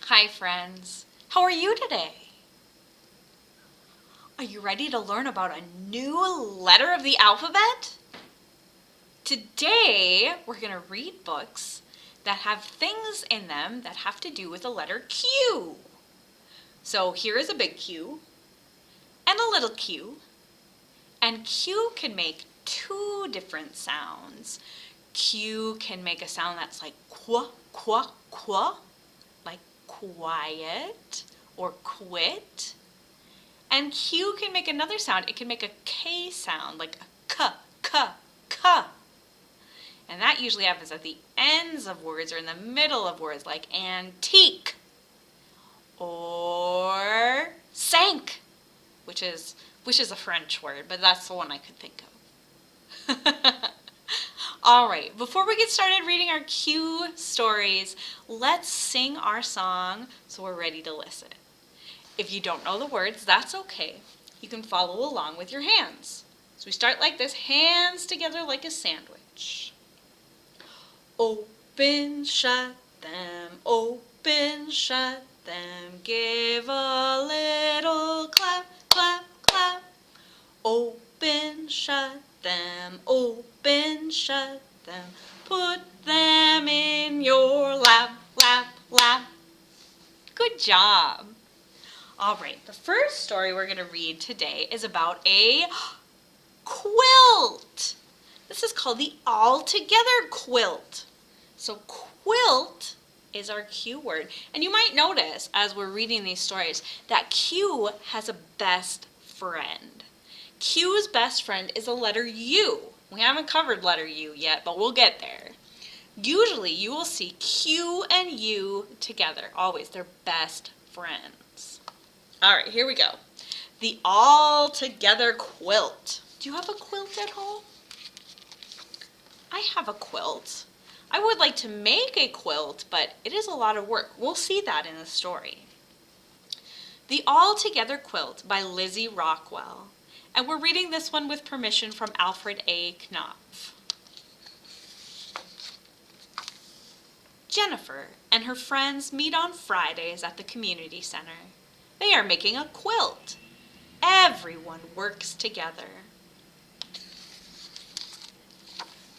Hi friends, how are you today? Are you ready to learn about a new letter of the alphabet? Today we're going to read books that have things in them that have to do with the letter Q. So here is a big Q and a little q, and Q can make two different sounds. Q can make a sound that's like qua, qua, qua, like quiet or quit. And Q can make another sound. It can make a K sound, like a k, k, k. And that usually happens at the ends of words or in the middle of words, like antique or sank, which is a French word, but that's the one I could think of. All right, before we get started reading our Q stories, let's sing our song so we're ready to listen. If you don't know the words, that's okay. You can follow along with your hands. So we start like this, hands together like a sandwich. Open, shut them, open, shut them, give a little clap, clap, clap. Open, shut them, open, shut them, put them in your lap, lap, lap. Good job. All right, the first story we're going to read today is about a quilt. This is called the All Together Quilt. So quilt is our Q word. And you might notice as we're reading these stories that Q has a best friend. Q's best friend is the letter U. We haven't covered letter U yet, but we'll get there. Usually you will see Q and U together, always. They're best friends. All right, here we go. The All Together Quilt. Do you have a quilt at home? I have a quilt. I would like to make a quilt, but it is a lot of work. We'll see that in the story. The All Together Quilt by Lizzie Rockwell. And we're reading this one with permission from Alfred A. Knopf. Jennifer and her friends meet on Fridays at the community center. They are making a quilt. Everyone works together.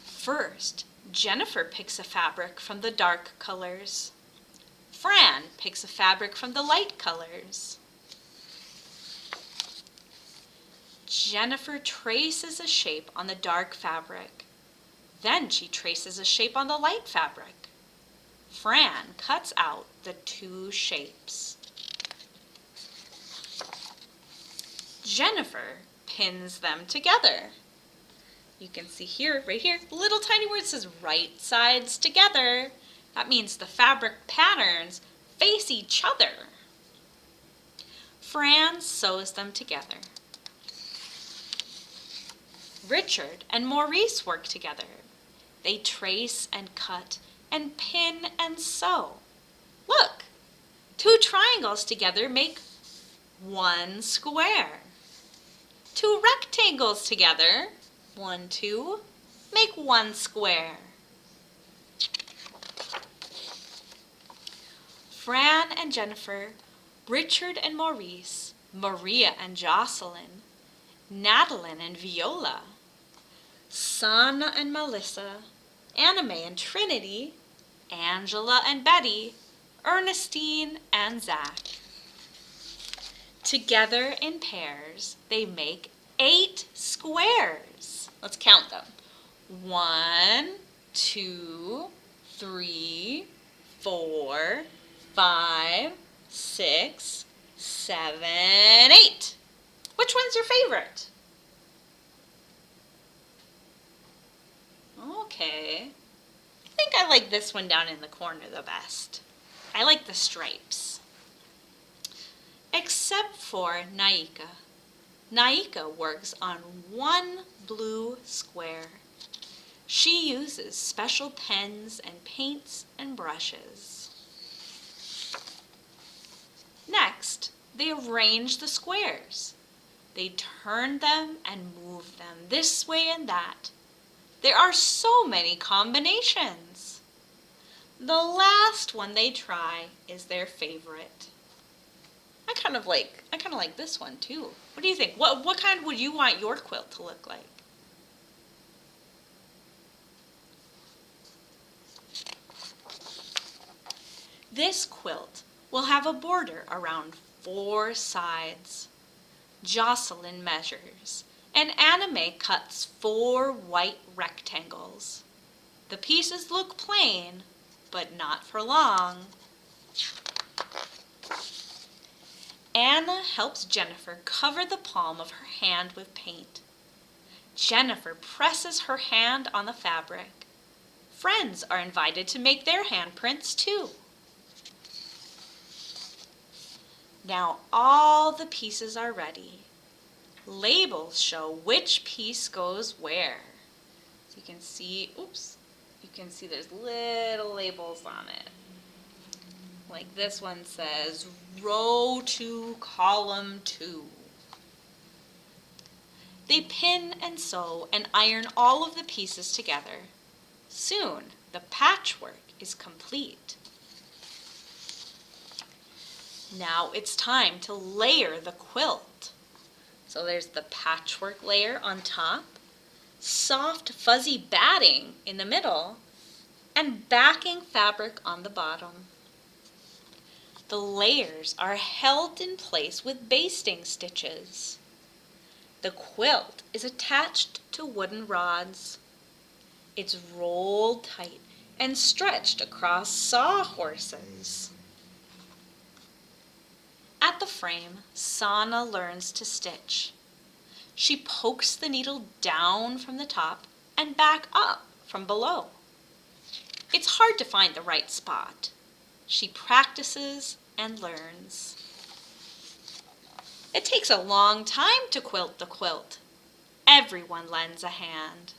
First, Jennifer picks a fabric from the dark colors. Fran picks a fabric from the light colors. Jennifer traces a shape on the dark fabric. Then she traces a shape on the light fabric. Fran cuts out the two shapes. Jennifer pins them together. You can see here, right here, the little tiny word says right sides together. That means the fabric patterns face each other. Fran sews them together. Richard and Maurice work together. They trace and cut and pin and sew. Look, two triangles together make one square. Two rectangles together, 1, 2, make one square. Fran and Jennifer, Richard and Maurice, Maria and Jocelyn, Natalie and Viola, Sana and Melissa, Annamae and Trinity, Angela and Betty, Ernestine and Zach. Together in pairs, they make 8 squares. Let's count them. 1, 2, 3, 4, 5, 6, 7, 8. Which one's your favorite? Okay. I think I like this one down in the corner the best. I like the stripes. Except for Naika. Naika works on one blue square. She uses special pens and paints and brushes. Next, they arrange the squares. They turn them and move them this way and that. There are so many combinations. The last one they try is their favorite. I kind of like this one too. What do you think? What kind would you want your quilt to look like? This quilt will have a border around 4 sides. Jocelyn measures, and Anime cuts 4 white rectangles. The pieces look plain, but not for long. Anna helps Jennifer cover the palm of her hand with paint. Jennifer presses her hand on the fabric. Friends are invited to make their handprints too. Now all the pieces are ready. Labels show which piece goes where. So you can see, there's little labels on it. Like this one says, row 2, column 2. They pin and sew and iron all of the pieces together. Soon, the patchwork is complete. Now it's time to layer the quilt. So there's the patchwork layer on top, soft fuzzy batting in the middle, and backing fabric on the bottom. The layers are held in place with basting stitches. The quilt is attached to wooden rods. It's rolled tight and stretched across sawhorses. At the frame, Sana learns to stitch. She pokes the needle down from the top and back up from below. It's hard to find the right spot. She practices and learns. It takes a long time to quilt the quilt. Everyone lends a hand.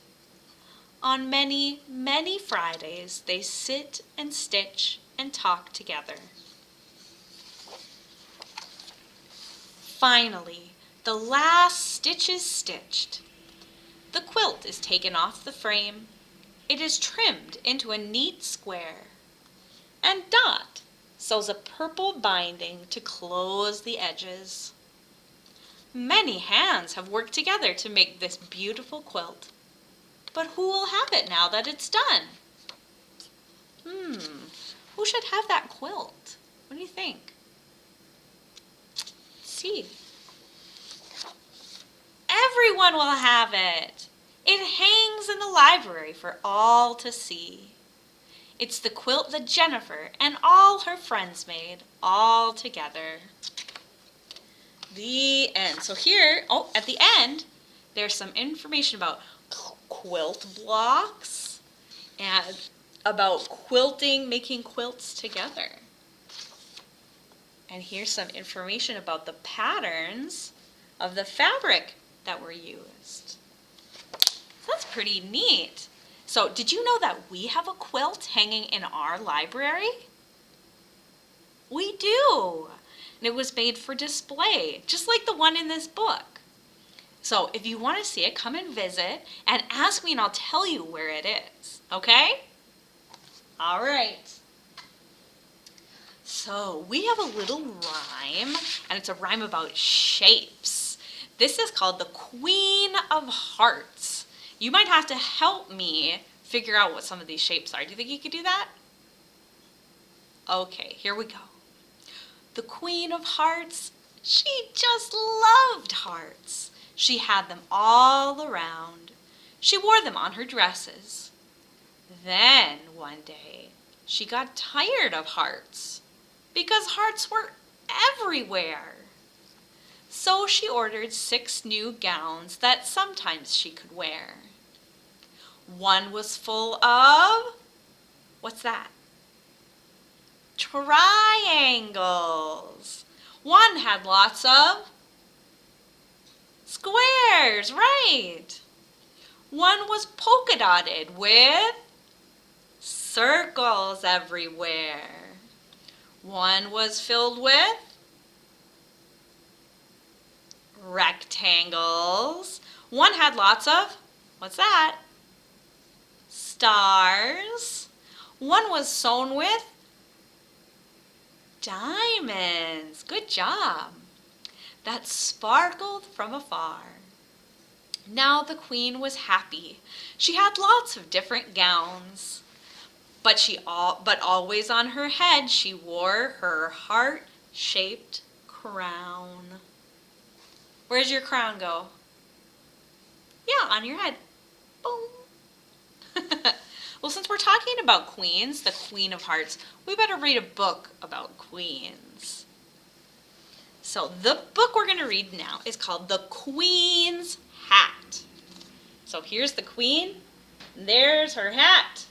On many, many Fridays, they sit and stitch and talk together. Finally, the last stitch is stitched. The quilt is taken off the frame. It is trimmed into a neat square. And Dot sews a purple binding to close the edges. Many hands have worked together to make this beautiful quilt. But who will have it now that it's done? Who should have that quilt? What do you think? Let's see. Everyone will have it. It hangs in the library for all to see. It's the quilt that Jennifer and all her friends made all together. The end. So here, at the end, there's some information about quilt blocks and about quilting, making quilts together. And here's some information about the patterns of the fabric that were used. So that's pretty neat. So did you know that we have a quilt hanging in our library? We do. And it was made for display, just like the one in this book. So if you want to see it, come and visit and ask me and I'll tell you where it is, okay? All right. So we have a little rhyme, and it's a rhyme about shapes. This is called the Queen of Hearts. You might have to help me figure out what some of these shapes are. Do you think you could do that? Okay, here we go. The Queen of Hearts, she just loved hearts. She had them all around. She wore them on her dresses. Then one day, she got tired of hearts because hearts were everywhere. So she ordered 6 new gowns that sometimes she could wear. One was full of, what's that? Triangles. One had lots of squares, right. One was polka dotted with circles everywhere. One was filled with rectangles. One had lots of, what's that? Stars. One was sewn with diamonds. Good job. That sparkled from afar. Now the queen was happy. She had lots of different gowns, but always on her head she wore her heart-shaped crown. Where's your crown go? Yeah, on your head. Boom. Well, since we're talking about queens, the Queen of Hearts, we better read a book about queens. So the book we're going to read now is called The Queen's Hat. So here's the queen. There's her hat.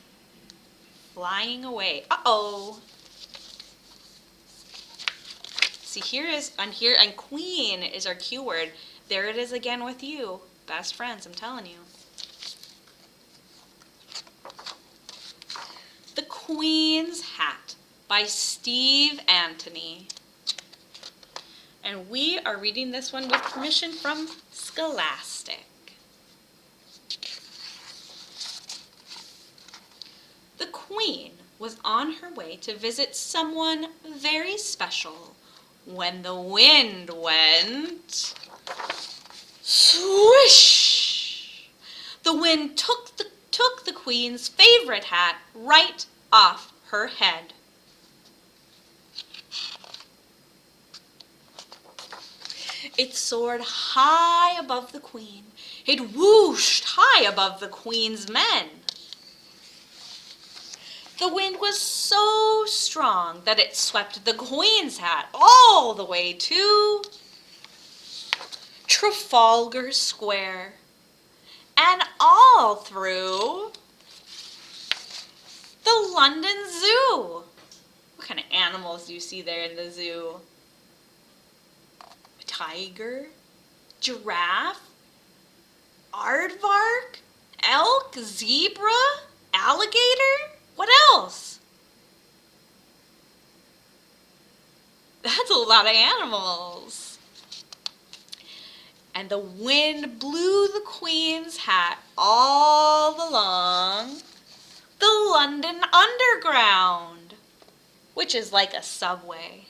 Flying away. Uh-oh. See, and queen is our cue word. There it is again with you. Best friends, I'm telling you. The Queen's Hat by Steve Antony. And we are reading this one with permission from Scholastic. The Queen was on her way to visit someone very special when the wind went swish. The wind took the Queen's favorite hat right off her head. It soared high above the Queen. It whooshed high above the Queen's men. The wind was so strong that it swept the Queen's hat all the way to Trafalgar Square and all through the London Zoo. What kind of animals do you see there in the zoo? A tiger, giraffe, aardvark, elk, zebra, alligator? What else? That's a lot of animals. And the wind blew the Queen's hat all along the London Underground, which is like a subway,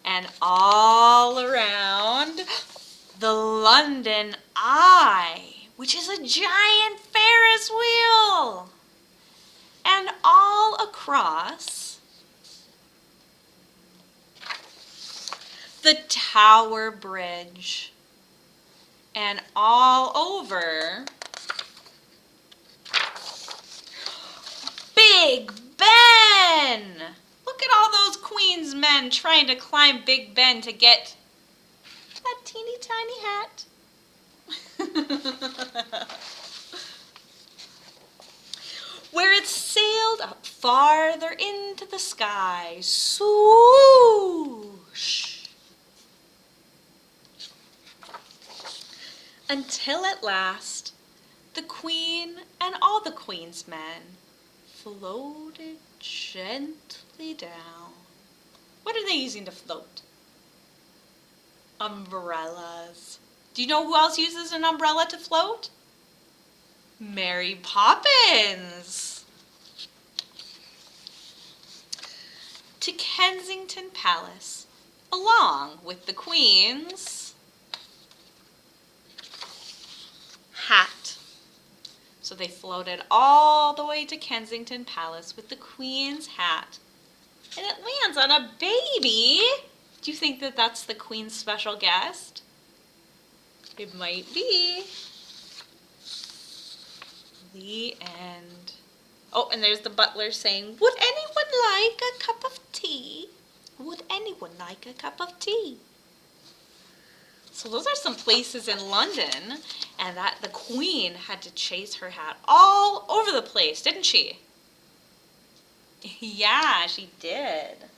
and all around the London Eye, which is a giant Ferris wheel, and all across the Tower Bridge, and all over Big Ben. Look at all those Queen's men trying to climb Big Ben to get that teeny tiny hat. Where it sailed up farther into the sky, swoosh, until at last the Queen and all the Queen's men floated gently down. What are they using to float? Umbrellas. Do you know who else uses an umbrella to float? Mary Poppins. To Kensington Palace, along with the Queen's hat. So they floated all the way to Kensington Palace with the Queen's hat. And it lands on a baby. Do you think that that's the Queen's special guest? It might be. The end. Oh, and there's the butler saying, "Would anyone like a cup of tea? Would anyone like a cup of tea?" So those are some places in London, and that the Queen had to chase her hat all over the place, didn't she? Yeah, she did.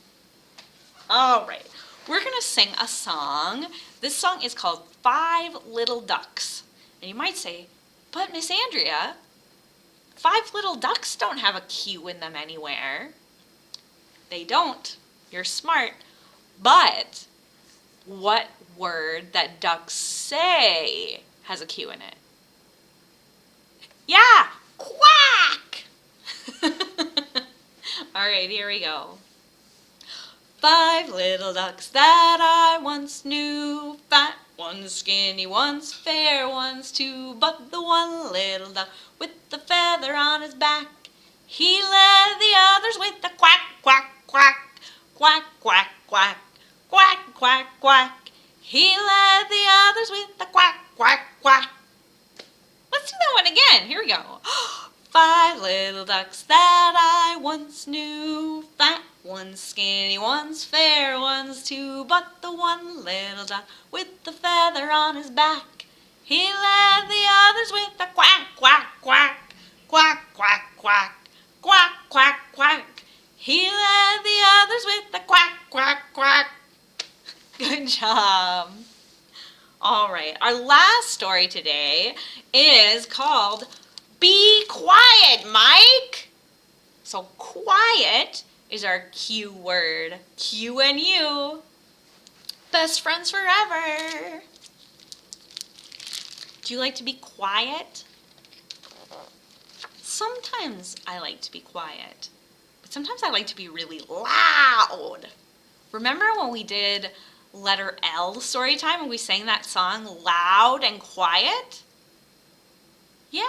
All right, we're going to sing a song. This song is called Five Little Ducks. And you might say, but Miss Andrea, Five Little Ducks don't have a Q in them anywhere. They don't. You're smart. But what word that ducks say has a Q in it? Yeah, quack! All right, here we go. 5 little ducks that I once knew, fat ones, skinny ones, fair ones too. But the one little duck with the feather on his back, he led the others with a quack, quack, quack, quack, quack, quack, quack, quack, quack. He led the others with a quack, quack, quack. Let's do that one again. Here we go. 5 little ducks that I once knew, fat ones, skinny ones, fair ones too. But the one little duck with the feather on his back, he led the others with a quack, quack, quack, quack, quack, quack, quack, quack, quack. He led the others with a quack, quack, quack. Good job. All right, our last story today is called Be Quiet, Mike. So quiet is our Q word. Q and you, best friends forever. Do you like to be quiet? Sometimes I like to be quiet, but sometimes I like to be really loud. Remember when we did letter L story time and we sang that song loud and quiet? Yeah,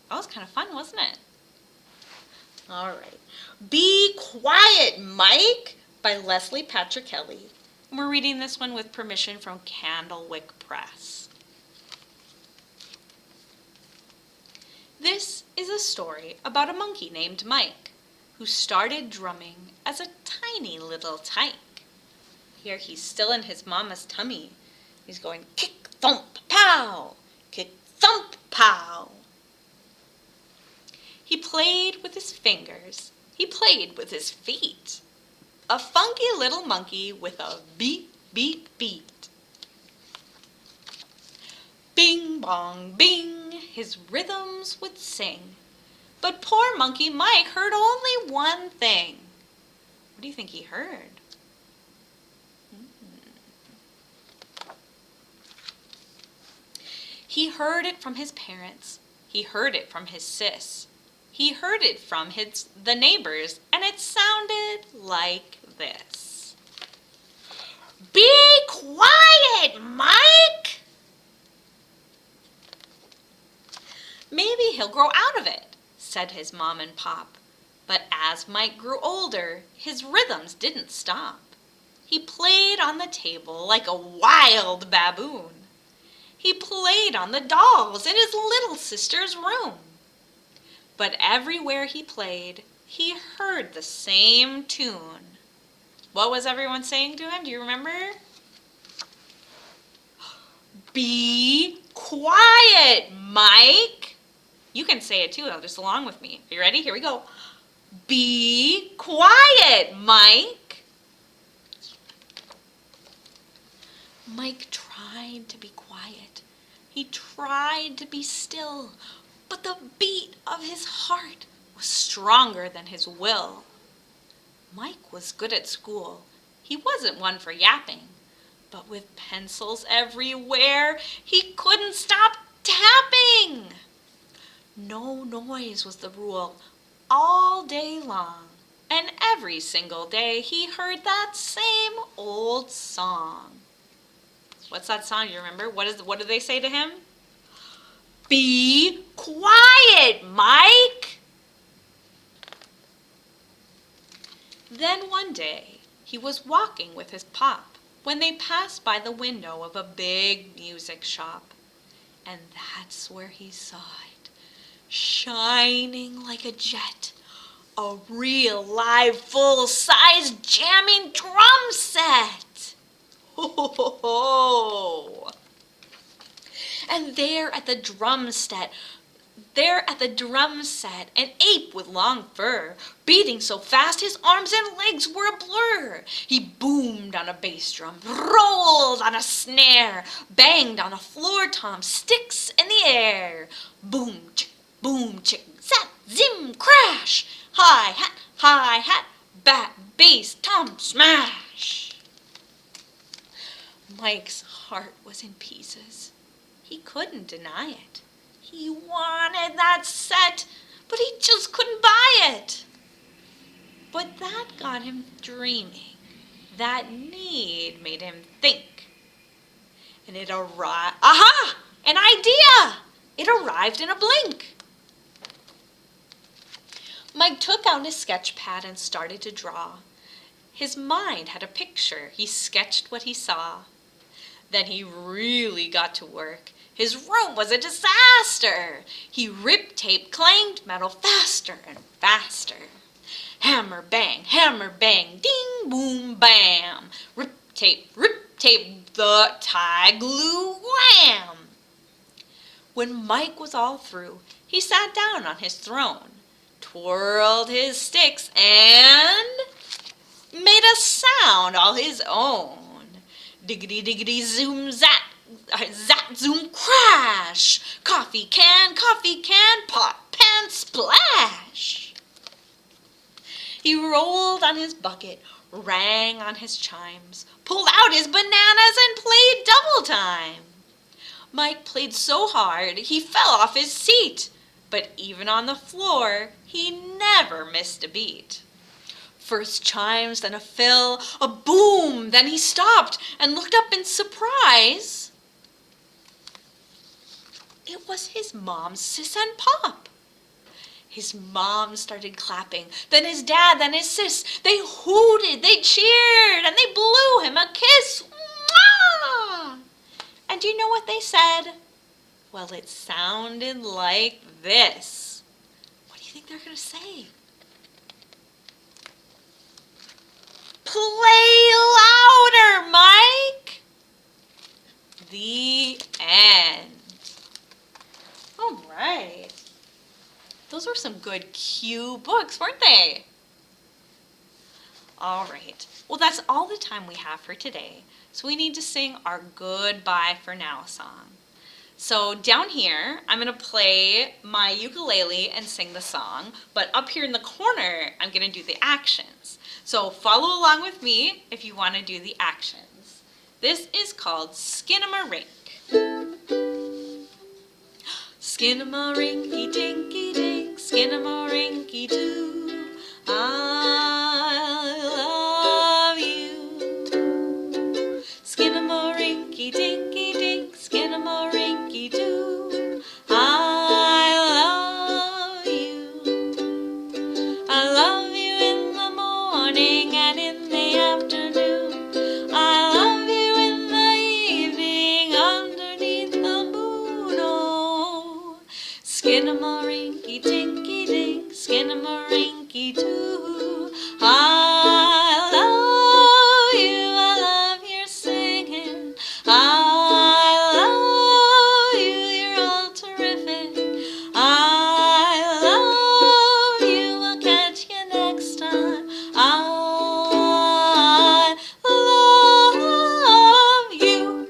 that was kind of fun, wasn't it? All right. Be Quiet, Mike by Leslie Patrick Kelly. And we're reading this one with permission from Candlewick Press. This is a story about a monkey named Mike who started drumming as a tiny little tyke. Here he's still in his mama's tummy. He's going kick, thump, pow, kick, thump, pow. He played with his fingers. He played with his feet. A funky little monkey with a beat, beat, beat. Bing, bong, bing, his rhythms would sing. But poor Monkey Mike heard only one thing. What do you think he heard? He heard it from his parents. He heard it from his sis. He heard it from the neighbors, and it sounded like this. Be quiet, Mike! Maybe he'll grow out of it, said his mom and pop. But as Mike grew older, his rhythms didn't stop. He played on the table like a wild baboon. He played on the dolls in his little sister's room. But everywhere he played, he heard the same tune. What was everyone saying to him? Do you remember? Be quiet, Mike. You can say it too, just along with me. Are you ready? Here we go. Be quiet, Mike. Mike tried to be quiet. He tried to be still, but the beat of his heart was stronger than his will. Mike was good at school. He wasn't one for yapping, but with pencils everywhere, he couldn't stop tapping. No noise was the rule all day long, and every single day he heard that same old song. What's that song? Do you remember? What do they say to him? Be quiet, Mike! Then one day, he was walking with his pop when they passed by the window of a big music shop. And that's where he saw it, shining like a jet, a real live full-size jamming drum set. Ho, ho, ho, ho. And there at the drum set, an ape with long fur, beating so fast his arms and legs were a blur. He boomed on a bass drum, rolled on a snare, banged on a floor tom, sticks in the air. Boom, chick, zap, zim, crash. Hi hat, bat, bass, tom, smash. Mike's heart was in pieces. He couldn't deny it. He wanted that set, but he just couldn't buy it. But that got him dreaming. That need made him think. And it arrived. Aha! An idea! It arrived in a blink. Mike took out his sketch pad and started to draw. His mind had a picture. He sketched what he saw. Then he really got to work. His room was a disaster. He ripped tape, clanged metal faster and faster. Hammer, bang, ding, boom, bam. Rip tape, the tie glue, wham. When Mike was all through, he sat down on his throne, twirled his sticks, and made a sound all his own. Diggity, diggity, zoom, zat, zat, zoom, crash. Coffee can, pot, pan, splash. He rolled on his bucket, rang on his chimes, pulled out his bananas and played double time. Mike played so hard he fell off his seat, but even on the floor he never missed a beat. First chimes, then a fill, a boom, then he stopped and looked up in surprise. It was his mom, Sis, and Pop. His mom started clapping, then his dad, then his sis. They hooted, they cheered, and they blew him a kiss. Mwah! And do you know what they said? Well, it sounded like this. What do you think they're going to say? Play louder, Mike! The end. All right. Those were some good cue books, weren't they? All right. Well, that's all the time we have for today. So we need to sing our goodbye for now song. So down here, I'm going to play my ukulele and sing the song, but up here in the corner, I'm going to do the actions. So follow along with me if you want to do the actions. This is called Skinamarink. Skinamarinky-dinky-dink, skinamarinky-doo, I love you. Skinamarinky-dinky-dink, skinamarinky-doo, I love you. I love you in the morning and in the afternoon. I love you in the evening underneath the moon. Oh, skinamarinky-dinky-dink, skinamarinky-doo, I love you, I love your singing, I love you, you're all terrific, I love you, I'll catch you next time, I love you,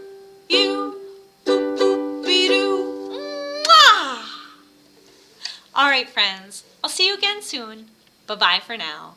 boop, boop-be-doo, mwah! All right, friends, I'll see you again soon. Bye-bye for now.